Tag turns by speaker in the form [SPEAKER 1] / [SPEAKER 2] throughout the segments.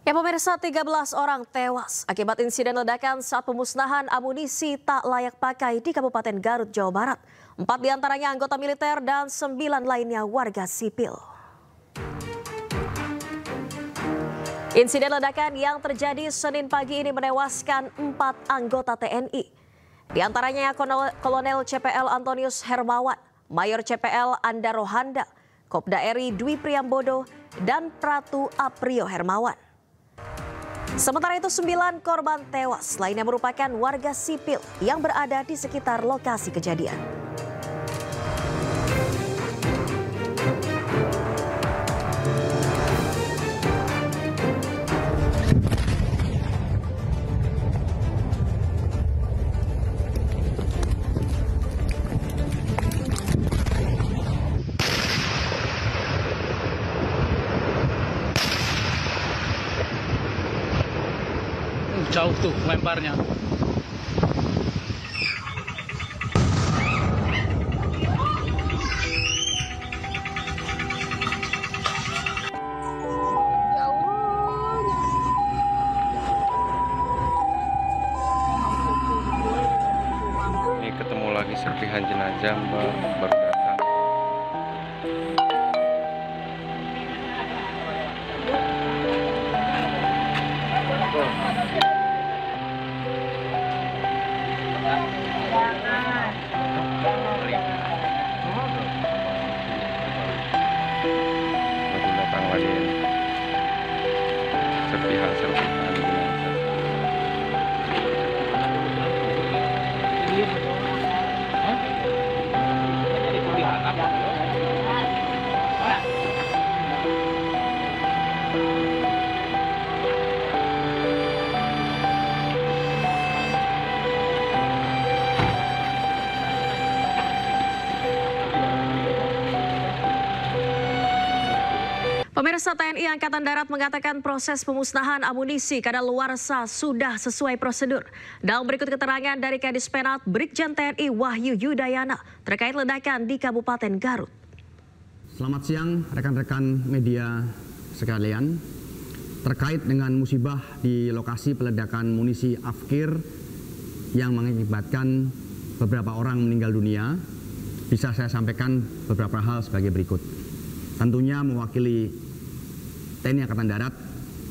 [SPEAKER 1] Ya pemirsa, 13 orang tewas akibat insiden ledakan saat pemusnahan amunisi tak layak pakai di Kabupaten Garut, Jawa Barat. 4 diantaranya anggota militer dan 9 lainnya warga sipil. Insiden ledakan yang terjadi Senin pagi ini menewaskan 4 anggota TNI. Di antaranya Kolonel CPL Antonius Hermawan, Mayor CPL Anda Rohanda, Kopda RI Dwi Priambodo, dan Pratu Aprio Hermawan. Sementara itu 9 korban tewas lainnya merupakan warga sipil yang berada di sekitar lokasi kejadian.
[SPEAKER 2] Jauh tuh lemparnya.
[SPEAKER 3] Ini ketemu lagi serpihan jenazah baru datang. Baru datang lagi serpihan jenazah.
[SPEAKER 1] Pemirsa, TNI Angkatan Darat mengatakan proses pemusnahan amunisi kadaluarsa sudah sesuai prosedur. Dalam berikut keterangan dari Kadis Penat Brigjen TNI Wahyu Yudayana terkait ledakan di Kabupaten Garut.
[SPEAKER 4] Selamat siang rekan-rekan media sekalian. Terkait dengan musibah di lokasi peledakan munisi Afkir yang mengakibatkan beberapa orang meninggal dunia, bisa saya sampaikan beberapa hal sebagai berikut. Tentunya mewakili TNI Angkatan Darat,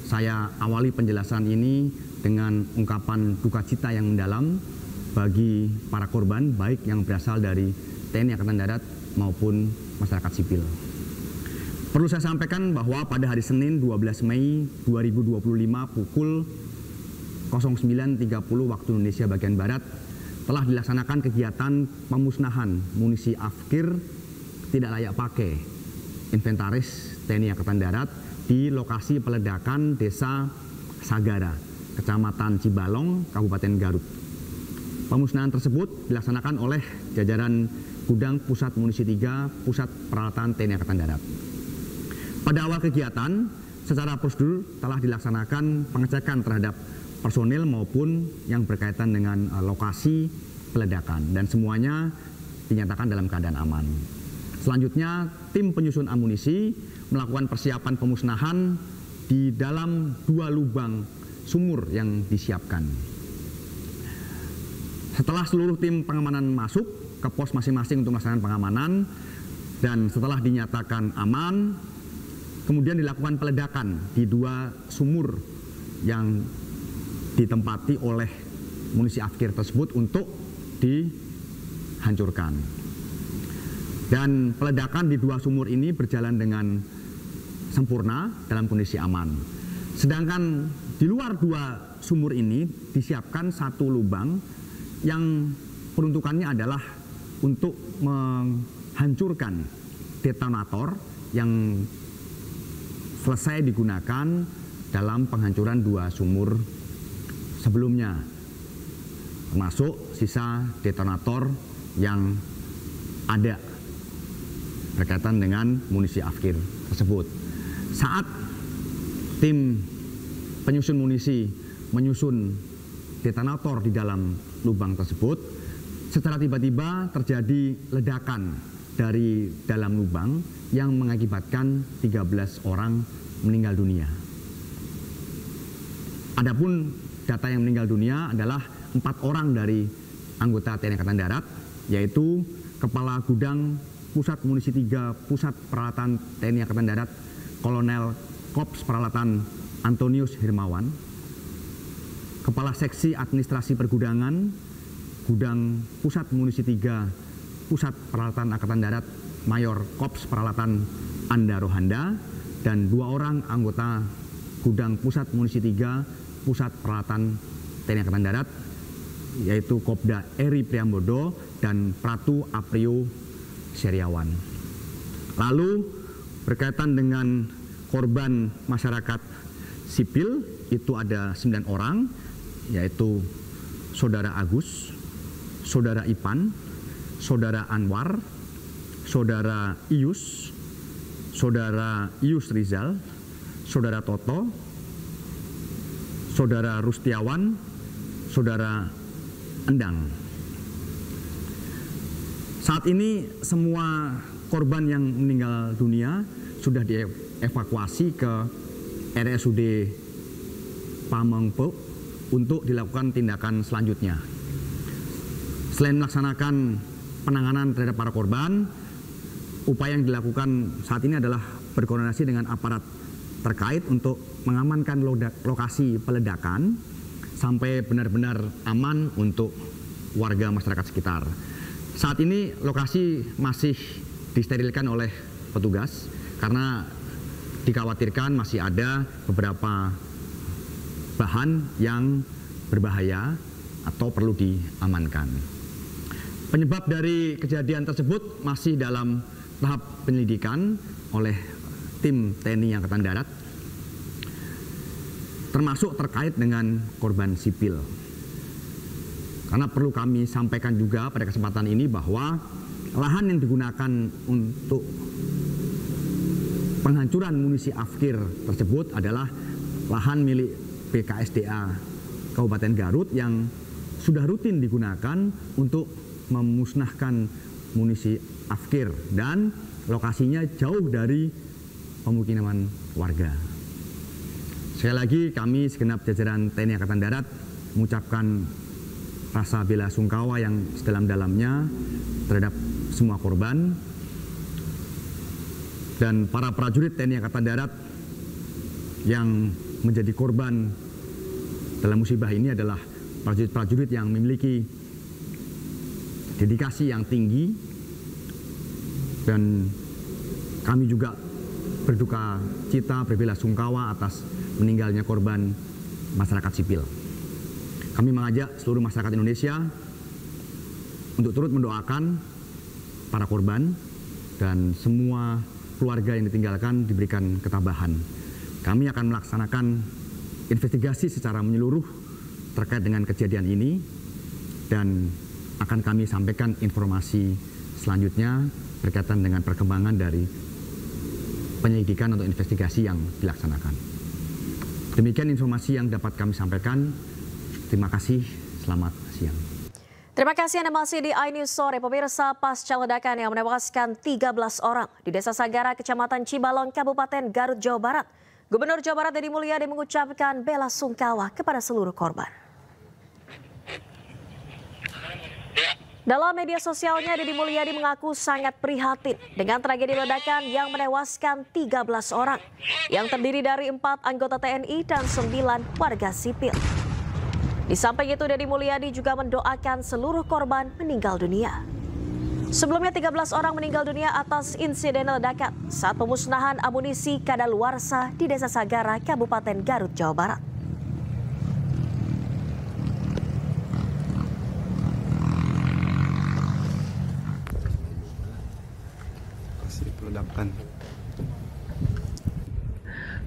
[SPEAKER 4] saya awali penjelasan ini dengan ungkapan duka cita yang mendalam bagi para korban, baik yang berasal dari TNI Angkatan Darat maupun masyarakat sipil. Perlu saya sampaikan bahwa pada hari Senin 12 Mei 2025 pukul 09.30 waktu Indonesia bagian Barat telah dilaksanakan kegiatan pemusnahan munisi Afkir tidak layak pakai inventaris TNI Angkatan Darat di lokasi peledakan Desa Sagara, Kecamatan Cibalong, Kabupaten Garut. Pemusnahan tersebut dilaksanakan oleh jajaran Gudang Pusat Munisi 3 Pusat Peralatan TNI Angkatan Darat. Pada awal kegiatan, secara prosedur telah dilaksanakan pengecekan terhadap personil maupun yang berkaitan dengan lokasi peledakan dan semuanya dinyatakan dalam keadaan aman. Selanjutnya, tim penyusun amunisi melakukan persiapan pemusnahan di dalam 2 lubang sumur yang disiapkan. Setelah seluruh tim pengamanan masuk ke pos masing-masing untuk melaksanakan pengamanan dan setelah dinyatakan aman, kemudian dilakukan peledakan di 2 sumur yang ditempati oleh munisi Afkir tersebut untuk dihancurkan. Dan peledakan di 2 sumur ini berjalan dengan sempurna dalam kondisi aman. Sedangkan di luar 2 sumur ini disiapkan 1 lubang yang peruntukannya adalah untuk menghancurkan detonator yang selesai digunakan dalam penghancuran 2 sumur sebelumnya, termasuk sisa detonator yang ada berkaitan dengan munisi Afkir tersebut. Saat tim penyusun munisi menyusun detonator di dalam lubang tersebut, secara tiba-tiba terjadi ledakan dari dalam lubang yang mengakibatkan 13 orang meninggal dunia. Adapun data yang meninggal dunia adalah 4 orang dari anggota TNI Angkatan Darat, yaitu Kepala Gudang Pusat Munisi 3 Pusat Peralatan TNI Angkatan Darat, Kolonel Korps Peralatan Antonius Hermawan, Kepala Seksi Administrasi Pergudangan Gudang Pusat Munisi 3 Pusat Peralatan Angkatan Darat, Mayor Korps Peralatan Anda Rohanda, dan 2 orang anggota Gudang Pusat Munisi 3 Pusat Peralatan TNI Angkatan Darat, yaitu Kopda Eri Priambodo dan Pratu Aprio Seriawan. Lalu berkaitan dengan korban masyarakat sipil, itu ada 9 orang, yaitu Saudara Agus, Saudara Ipan, Saudara Anwar, Saudara Ius, Saudara Ius Rizal, Saudara Toto, Saudara Rustiawan, Saudara Endang. Saat ini semua korban yang meninggal dunia sudah dievakuasi ke RSUD Pamengpeuk untuk dilakukan tindakan selanjutnya. Selain melaksanakan penanganan terhadap para korban, upaya yang dilakukan saat ini adalah berkoordinasi dengan aparat terkait untuk mengamankan lokasi peledakan sampai benar-benar aman untuk warga masyarakat sekitar. Saat ini lokasi masih disterilkan oleh petugas karena dikhawatirkan masih ada beberapa bahan yang berbahaya atau perlu diamankan. Penyebab dari kejadian tersebut masih dalam tahap penyelidikan oleh tim TNI Angkatan Darat, termasuk terkait dengan korban sipil. Karena perlu kami sampaikan juga pada kesempatan ini bahwa lahan yang digunakan untuk penghancuran munisi Afkir tersebut adalah lahan milik BKSDA Kabupaten Garut yang sudah rutin digunakan untuk memusnahkan munisi Afkir dan lokasinya jauh dari pemukiman warga. Sekali lagi kami segenap jajaran TNI Angkatan Darat mengucapkan rasa bela sungkawa yang sedalam-dalamnya terhadap semua korban, dan para prajurit TNI Angkatan Darat yang menjadi korban dalam musibah ini adalah prajurit-prajurit yang memiliki dedikasi yang tinggi, dan kami juga berduka cita, berbela sungkawa atas meninggalnya korban masyarakat sipil. Kami mengajak seluruh masyarakat Indonesia untuk turut mendoakan para korban dan semua keluarga yang ditinggalkan diberikan ketabahan. Kami akan melaksanakan investigasi secara menyeluruh terkait dengan kejadian ini dan akan kami sampaikan informasi selanjutnya berkaitan dengan perkembangan dari penyelidikan atau investigasi yang dilaksanakan. Demikian informasi yang dapat kami sampaikan. Terima kasih, selamat siang.
[SPEAKER 1] Terima kasih Anda masih di iNews Sore. Pemirsa, pasca ledakan yang menewaskan 13 orang di Desa Sagara, Kecamatan Cibalong, Kabupaten Garut, Jawa Barat, Gubernur Jawa Barat Deddy Mulyadi mengucapkan bela sungkawa kepada seluruh korban. Dalam media sosialnya, Deddy Mulyadi mengaku sangat prihatin dengan tragedi ledakan yang menewaskan 13 orang, yang terdiri dari 4 anggota TNI dan 9 warga sipil. Di samping itu, Deddy Mulyadi juga mendoakan seluruh korban meninggal dunia. Sebelumnya 13 orang meninggal dunia atas insiden ledakan saat pemusnahan amunisi kadaluarsa di Desa Sagara, Kabupaten Garut, Jawa Barat.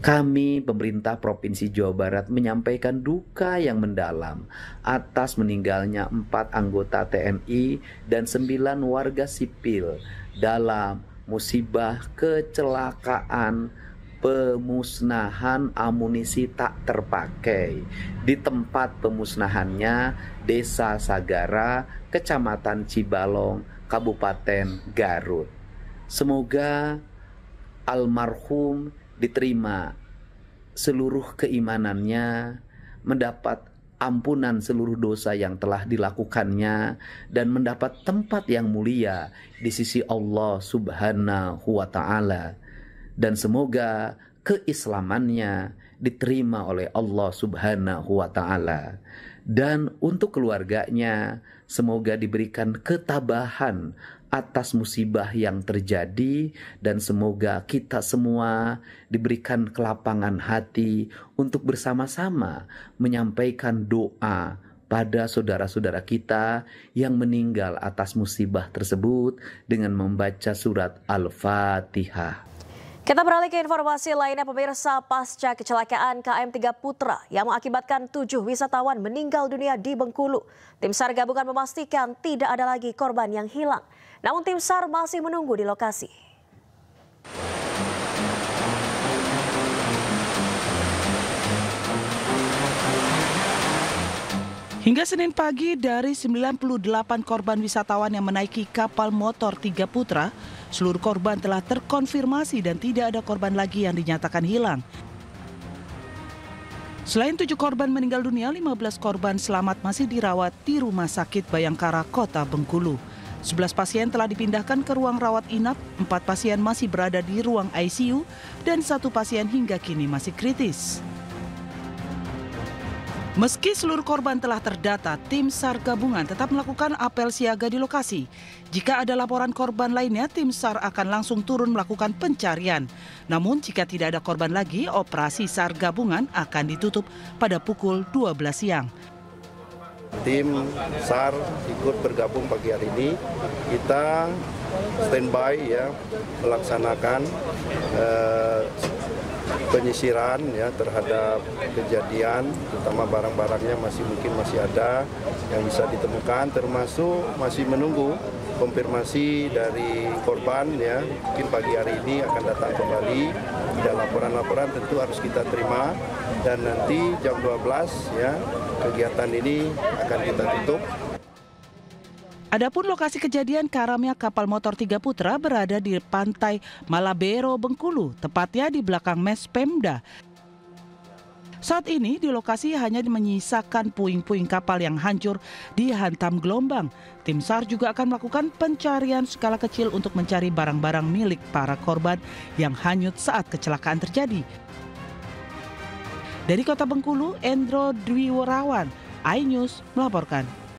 [SPEAKER 5] Kami, pemerintah Provinsi Jawa Barat, menyampaikan duka yang mendalam atas meninggalnya 4 anggota TNI dan 9 warga sipil dalam musibah kecelakaan pemusnahan amunisi tak terpakai di tempat pemusnahannya Desa Sagara, Kecamatan Cibalong, Kabupaten Garut. Semoga almarhum diterima seluruh keimanannya, mendapat ampunan seluruh dosa yang telah dilakukannya dan mendapat tempat yang mulia di sisi Allah Subhanahu wa Ta'ala. Dan semoga keislamannya diterima oleh Allah Subhanahu wa Ta'ala. Dan untuk keluarganya, semoga diberikan ketabahan atas musibah yang terjadi, dan semoga kita semua diberikan kelapangan hati untuk bersama-sama menyampaikan doa pada saudara-saudara kita yang meninggal atas musibah tersebut dengan membaca surat Al-Fatihah.
[SPEAKER 1] Kita beralih ke informasi lainnya, pemirsa. Pasca kecelakaan KM3 Putra yang mengakibatkan 7 wisatawan meninggal dunia di Bengkulu, tim SAR gabungan memastikan tidak ada lagi korban yang hilang. Namun tim SAR masih menunggu di lokasi.
[SPEAKER 6] Hingga Senin pagi, dari 98 korban wisatawan yang menaiki kapal motor 3 Putra, seluruh korban telah terkonfirmasi dan tidak ada korban lagi yang dinyatakan hilang. Selain 7 korban meninggal dunia, 15 korban selamat masih dirawat di Rumah Sakit Bayangkara, Kota Bengkulu. 11 pasien telah dipindahkan ke ruang rawat inap, 4 pasien masih berada di ruang ICU, dan 1 pasien hingga kini masih kritis. Meski seluruh korban telah terdata, tim SAR gabungan tetap melakukan apel siaga di lokasi. Jika ada laporan korban lainnya, tim SAR akan langsung turun melakukan pencarian. Namun jika tidak ada korban lagi, operasi SAR gabungan akan ditutup pada pukul 12 siang.
[SPEAKER 7] Tim SAR ikut bergabung pagi hari ini. Kita standby ya, melaksanakan penyisiran ya terhadap kejadian, terutama barang-barangnya mungkin masih ada yang bisa ditemukan, termasuk masih menunggu konfirmasi dari korban ya. Mungkin pagi hari ini akan datang kembali. Dan laporan-laporan tentu harus kita terima, dan nanti jam 12 ya kegiatan ini akan kita tutup.
[SPEAKER 6] Adapun lokasi kejadian karamnya kapal motor 3 Putra berada di pantai Malabero, Bengkulu, tepatnya di belakang Mes Pemda. Saat ini di lokasi hanya menyisakan puing-puing kapal yang hancur dihantam gelombang. Tim SAR juga akan melakukan pencarian skala kecil untuk mencari barang-barang milik para korban yang hanyut saat kecelakaan terjadi. Dari Kota Bengkulu, Endro Dwi Warawan, iNews melaporkan.